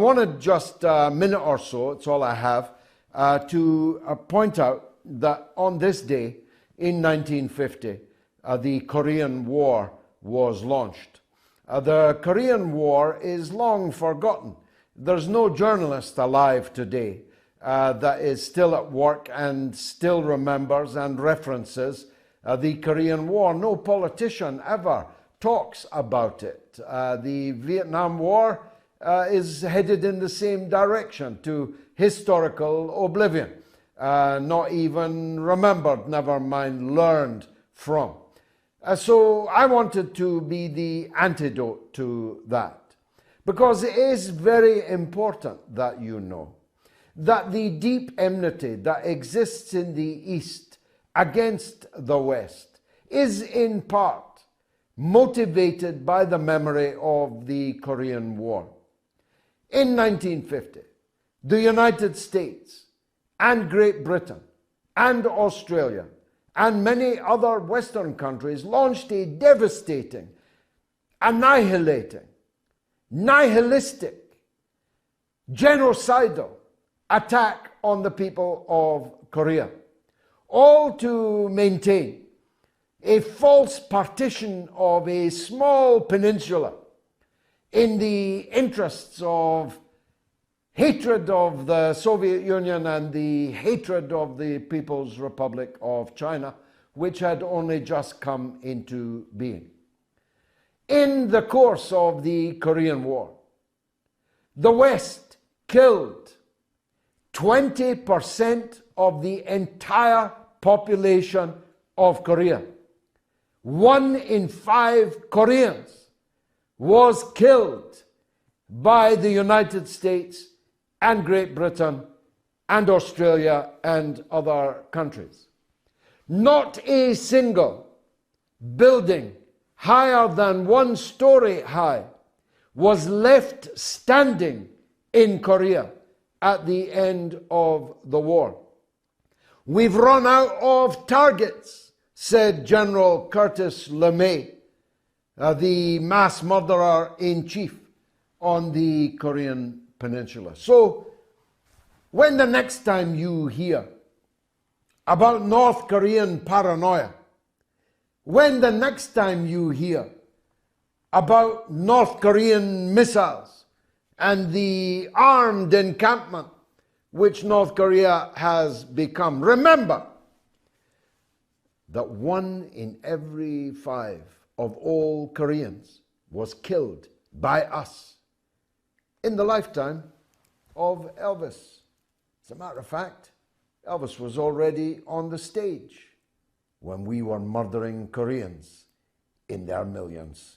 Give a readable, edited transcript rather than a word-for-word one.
wanted just a minute or so, it's all I have, to point out that on this day in 1950, the Korean War was launched. The Korean War is long forgotten. There's no journalist alive today that is still at work and still remembers and references the Korean War. No politician ever talks about it. The Vietnam War is headed in the same direction, to historical oblivion. Not even remembered, never mind learned from. So I wanted to be the antidote to that, because it is very important that you know that the deep enmity that exists in the East against the West is in part motivated by the memory of the Korean War. In 1950, the United States and Great Britain and Australia and many other Western countries launched a devastating, annihilating, nihilistic, genocidal attack on the people of Korea, all to maintain a false partition of a small peninsula in the interests of hatred of the Soviet Union and the hatred of the People's Republic of China, which had only just come into being. In the course of the Korean War, the West killed 20% of the entire population of Korea. 1 in 5 Koreans was killed by the United States and Great Britain and Australia and other countries. Not a single building higher than 1 story high was left standing in Korea at the end of the war. We've run out of targets, said General Curtis LeMay, the mass murderer-in-chief on the Korean Peninsula. So, when the next time you hear about North Korean paranoia, when the next time you hear about North Korean missiles and the armed encampment which North Korea has become, remember that 1 in every 5 of all Koreans was killed by us in the lifetime of Elvis. As a matter of fact, Elvis was already on the stage when we were murdering Koreans in their millions.